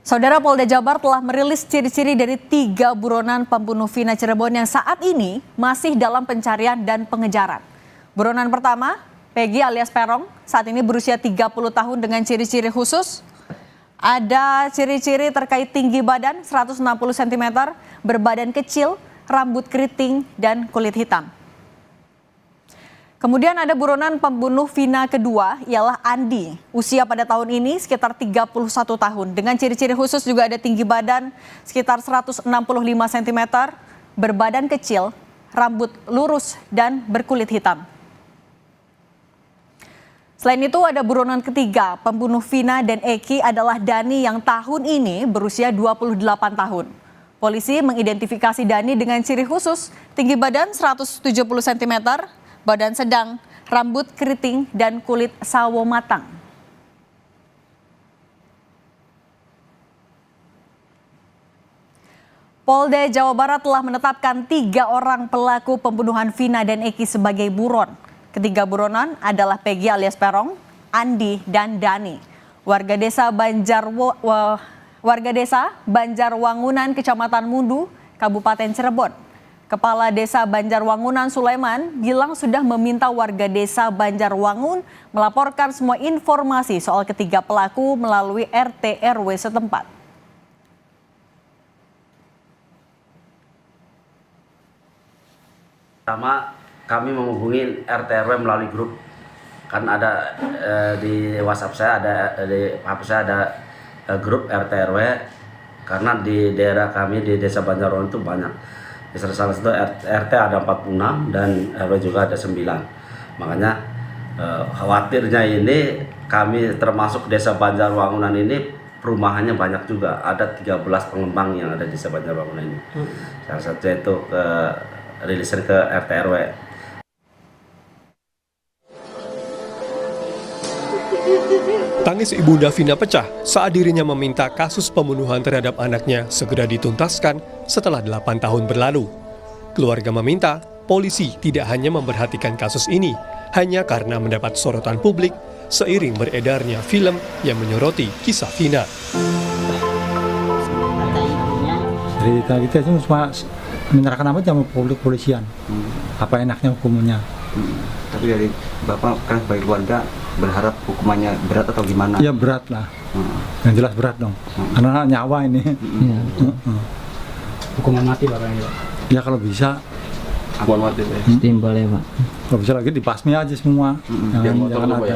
Saudara, Polda Jabar telah merilis ciri-ciri dari 3 buronan pembunuh Vina Cirebon yang saat ini masih dalam pencarian dan pengejaran. Buronan pertama, Peggy alias Perong, saat ini berusia 30 tahun dengan ciri-ciri khusus. Ada ciri-ciri terkait tinggi badan 160 cm, berbadan kecil, rambut keriting, dan kulit hitam. Kemudian ada buronan pembunuh Vina kedua, ialah Andi. Usia pada tahun ini sekitar 31 tahun. Dengan ciri-ciri khusus juga ada tinggi badan sekitar 165 cm, berbadan kecil, rambut lurus, dan berkulit hitam. Selain itu ada buronan ketiga, pembunuh Vina dan Eki adalah Dani yang tahun ini berusia 28 tahun. Polisi mengidentifikasi Dani dengan ciri khusus, tinggi badan 170 cm, badan sedang, rambut keriting, dan kulit sawo matang. Polda Jawa Barat telah menetapkan 3 orang pelaku pembunuhan Vina dan Eki sebagai buron. Ketiga buronan adalah Peggy alias Perong, Andi, dan Dani. Warga desa Banjarwangunan, Kecamatan Mundu, Kabupaten Cirebon. Kepala Desa Banjarwangunan Sulaiman bilang sudah meminta warga desa Banjarwangun melaporkan semua informasi soal ketiga pelaku melalui RT RW setempat. Pertama, kami menghubungi RT RW melalui grup. Kan ada di WhatsApp saya, ada di HP saya ada grup RT RW, karena di daerah kami di Desa Banjarwangun itu banyak. Di salah satu RT ada 46 dan RW juga ada 9. Makanya khawatirnya ini kami termasuk Desa Banjarwangunan ini perumahannya banyak juga. Ada 13 pengembang yang ada di Desa Banjarwangunan ini. Salah satu itu rilisan ke RT RW. Tangis ibunda Vina pecah saat dirinya meminta kasus pembunuhan terhadap anaknya segera dituntaskan setelah 8 tahun berlalu. Keluarga meminta polisi tidak hanya memperhatikan kasus ini hanya karena mendapat sorotan publik seiring beredarnya film yang menyoroti kisah Vina. Cerita kita cuma menyerahkan apa sama polisian. Apa enaknya hukumnya. Tapi dari Bapak kan sebagai keluarga berharap hukumannya berat atau gimana? Ya berat lah, yang jelas berat dong, karena nyawa ini. Hukuman mati Bapak ini, Pak? Ya kalau bisa. Hukuman mati ya? Setimpal ya Pak? Kalau bisa lagi dibasmi aja semua. Jangan ada.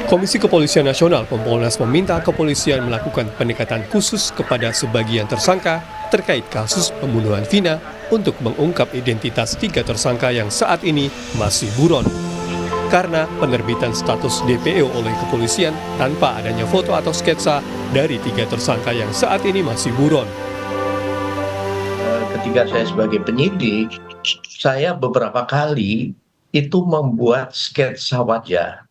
Komisi Kepolisian Nasional Kompolnas meminta kepolisian melakukan pendekatan khusus kepada sebagian tersangka terkait kasus pembunuhan Vina untuk mengungkap identitas 3 tersangka yang saat ini masih buron. Karena penerbitan status DPO oleh kepolisian tanpa adanya foto atau sketsa dari 3 tersangka yang saat ini masih buron. Ketika saya sebagai penyidik, saya beberapa kali itu membuat sketsa wajah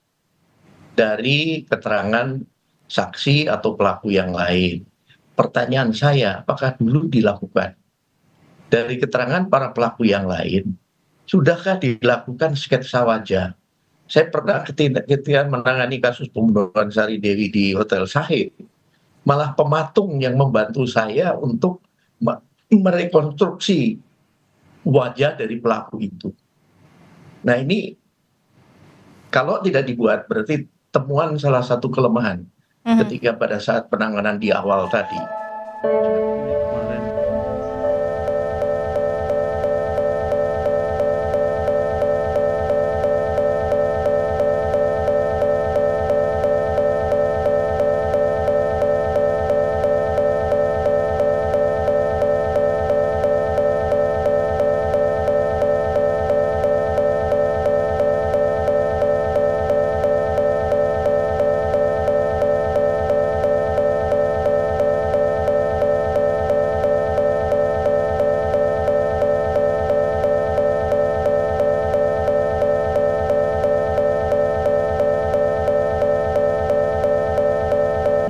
dari keterangan saksi atau pelaku yang lain. Pertanyaan saya, apakah dulu dilakukan? Dari keterangan para pelaku yang lain, sudahkah dilakukan sketsa wajah? Saya pernah ketika menangani kasus pembunuhan Sari Dewi di Hotel Sahid, malah pematung yang membantu saya untuk merekonstruksi wajah dari pelaku itu. Nah ini, kalau tidak dibuat, berarti temuan salah satu kelemahan ketika pada saat penanganan di awal tadi.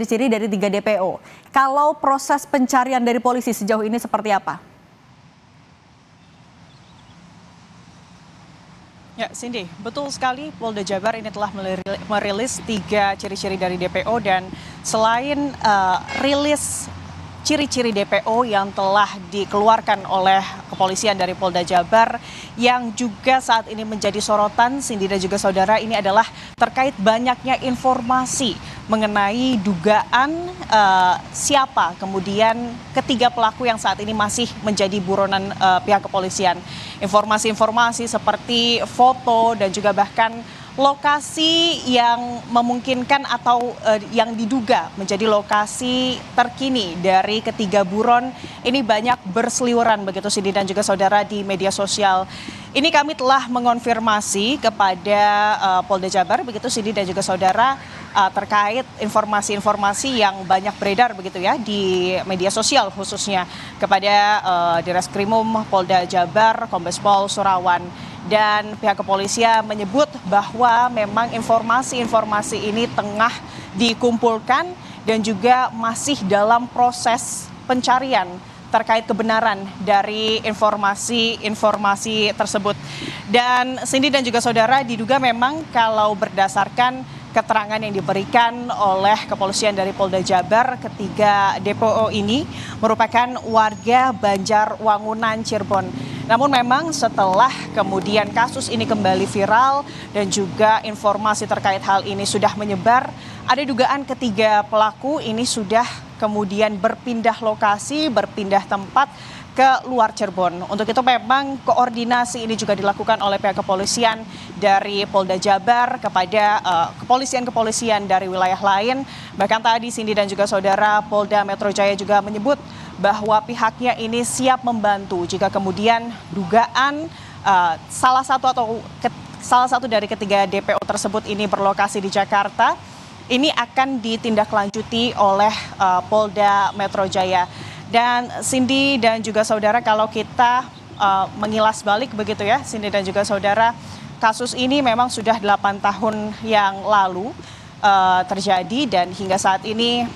Ciri dari 3 DPO. Kalau proses pencarian dari polisi sejauh ini seperti apa? Ya, Cindy, betul sekali Polda Jabar ini telah merilis 3 ciri-ciri dari DPO dan selain rilis ciri-ciri DPO yang telah dikeluarkan oleh kepolisian dari Polda Jabar yang juga saat ini menjadi sorotan Cindy dan juga saudara ini adalah terkait banyaknya informasi mengenai dugaan siapa kemudian ketiga pelaku yang saat ini masih menjadi buronan pihak kepolisian. Informasi-informasi seperti foto dan juga bahkan lokasi yang memungkinkan atau yang diduga menjadi lokasi terkini dari ketiga buron ini banyak berseliweran begitu Cindy dan juga saudara di media sosial. Ini kami telah mengonfirmasi kepada Polda Jabar begitu Cindy dan juga saudara terkait informasi-informasi yang banyak beredar begitu ya di media sosial khususnya kepada Direskrimum Polda Jabar Kombes Pol Surawan. Dan pihak kepolisian menyebut bahwa memang informasi-informasi ini tengah dikumpulkan dan juga masih dalam proses pencarian terkait kebenaran dari informasi-informasi tersebut. Dan Cindy dan juga saudara diduga memang kalau berdasarkan keterangan yang diberikan oleh kepolisian dari Polda Jabar ketiga DPO ini merupakan warga Banjarwangunan Cirebon. Namun memang setelah kemudian kasus ini kembali viral dan juga informasi terkait hal ini sudah menyebar, ada dugaan ketiga pelaku ini sudah kemudian berpindah lokasi, berpindah tempat ke luar Cirebon. Untuk itu memang koordinasi ini juga dilakukan oleh pihak kepolisian dari Polda Jabar kepada kepolisian-kepolisian dari wilayah lain. Bahkan tadi Cindy dan juga saudara Polda Metro Jaya juga menyebut bahwa pihaknya ini siap membantu jika kemudian dugaan salah satu dari ketiga DPO tersebut ini berlokasi di Jakarta, ini akan ditindaklanjuti oleh Polda Metro Jaya. Dan Cindy dan juga saudara kalau kita mengilas balik begitu ya Cindy dan juga saudara, kasus ini memang sudah 8 tahun yang lalu terjadi dan hingga saat ini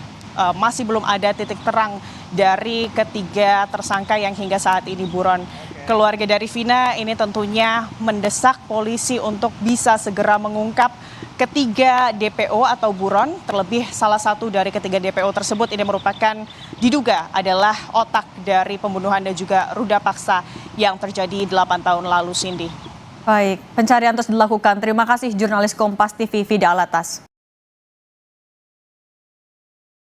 masih belum ada titik terang dari ketiga tersangka yang hingga saat ini buron. Keluarga dari Vina ini tentunya mendesak polisi untuk bisa segera mengungkap ketiga DPO atau buron, terlebih salah satu dari ketiga DPO tersebut ini merupakan diduga adalah otak dari pembunuhan dan juga ruda paksa yang terjadi 8 tahun lalu Cindy. Baik, pencarian terus dilakukan. Terima kasih jurnalis Kompas TV Vida Alatas.